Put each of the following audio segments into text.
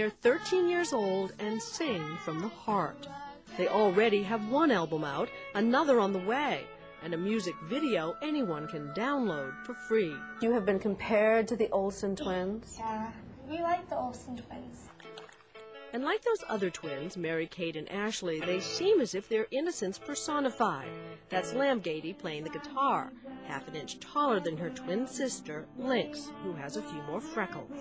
They're 13 years old and sing from the heart. They already have one album out, another on the way, and a music video anyone can download for free. You have been compared to the Olsen twins? Yeah, we like the Olsen twins. And like those other twins, Mary Kate and Ashley, they seem as if they're innocence personified. That's Lamgady playing the guitar, half an inch taller than her twin sister, Lynx, who has a few more freckles.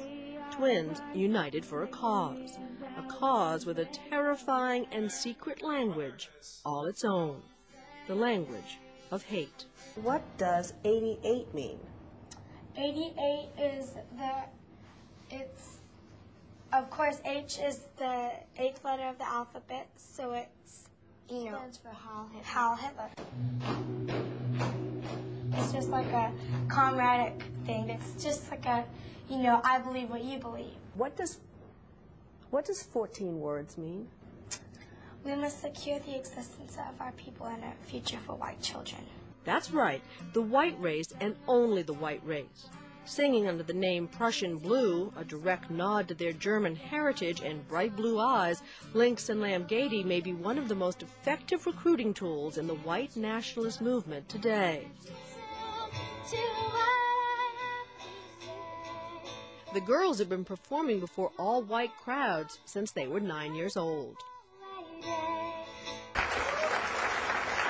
Twins united for a cause with a terrifying and secret language all its own, the language of hate. What does 88 mean? 88 is of course, H is the 8th letter of the alphabet, so it's, stands for Heil Hitler. It's just like a comradic thing. It's just like a, I believe what you believe. What does 14 words mean? We must secure the existence of our people and a future for white children. That's right, the white race and only the white race. Singing under the name Prussian Blue, a direct nod to their German heritage and bright blue eyes, Lynx and Lamgady may be one of the most effective recruiting tools in the white nationalist movement today. The girls have been performing before all-white crowds since they were 9 years old.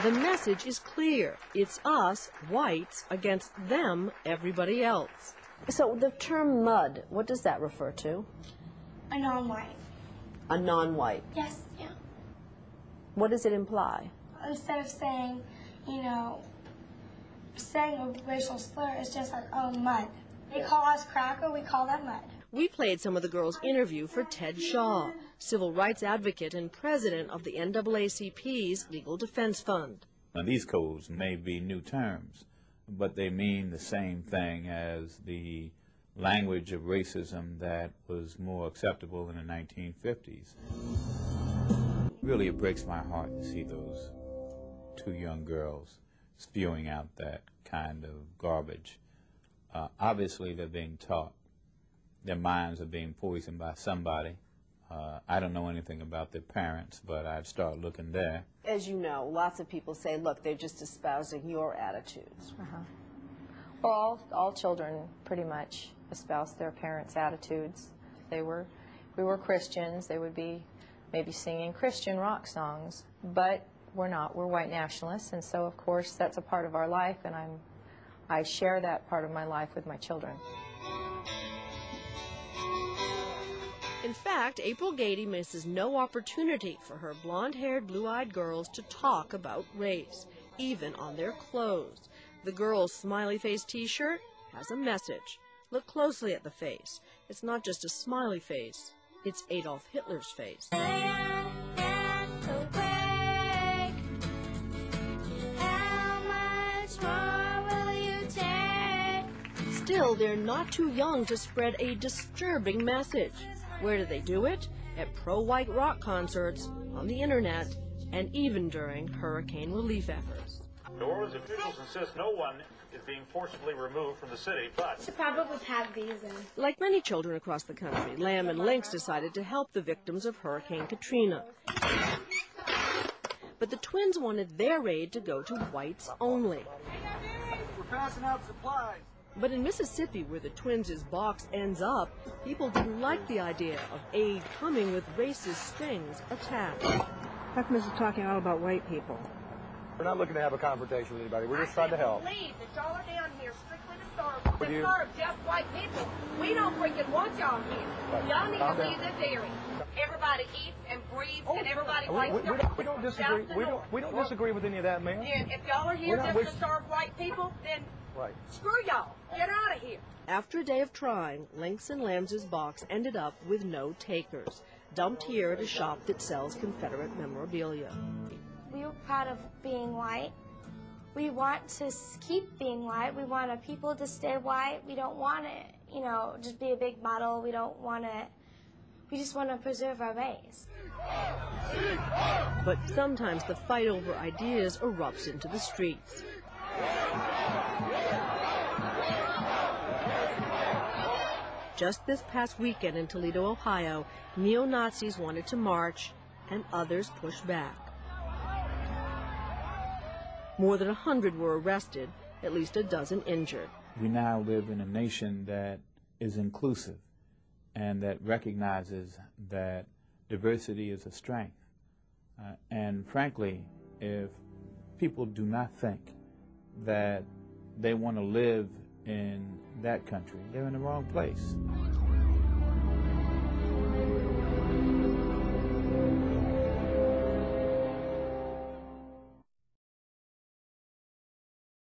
The message is clear. It's us, whites, against them, everybody else. So the term mud, what does that refer to? A non-white. A non-white? Yes, yeah. What does it imply? Instead of saying, saying a racial slur, it's just like, oh, mud. They call us cracker, we call them mud. We played some of the girls' interview for Ted Shaw, civil rights advocate and president of the NAACP's Legal Defense Fund. Now, these codes may be new terms, but they mean the same thing as the language of racism that was more acceptable in the 1950s. Really, it breaks my heart to see those two young girls spewing out that kind of garbage. Obviously, they're being taught. Their minds are being poisoned by somebody. I don't know anything about their parents, but I'd start looking there. As you know, lots of people say, look, they're just espousing your attitudes. Well, all children pretty much espouse their parents' attitudes. We were Christians. They would be maybe singing Christian rock songs, but we're not. We're white nationalists, and so, of course, that's a part of our life, and I share that part of my life with my children. In fact, April Gady misses no opportunity for her blonde-haired, blue-eyed girls to talk about race, even on their clothes. The girl's smiley face T-shirt has a message. Look closely at the face. It's not just a smiley face. It's Adolf Hitler's face. Still, they're not too young to spread a disturbing message. Where do they do it? At pro-white rock concerts, on the internet, and even during hurricane relief efforts. Doors officials insist no one is being forcibly removed from the city, but... Should probably have these in. Like many children across the country, Lamb and Lynx decided to help the victims of Hurricane Katrina. But the twins wanted their aid to go to whites only. We're passing out supplies. But in Mississippi, where the twins' box ends up, people didn't like the idea of aid coming with racist strings attached. How come this is talking all about white people? We're not looking to have a confrontation with anybody. We're just trying to help. Please, that y'all are down here strictly to serve just white people. We don't freaking want y'all here. Right. Y'all need to leave this area. Everybody eats and breathes, and everybody likes we don't disagree. We don't disagree with any of that, ma'am. And if y'all are here just to serve white people, then screw y'all. Get out of here. After a day of trying, Lynx and Lamb's box ended up with no takers, dumped here at a shop that sells Confederate memorabilia. We were proud of being white. We want to keep being white. We want our people to stay white. We don't want to, just be a big model. We don't want to, we just want to preserve our race. But sometimes the fight over ideas erupts into the streets. Just this past weekend in Toledo, Ohio, neo-Nazis wanted to march and others pushed back. More than 100 were arrested, at least a dozen injured. We now live in a nation that is inclusive and that recognizes that diversity is a strength. And frankly, if people do not think that they want to live in that country, they're in the wrong place.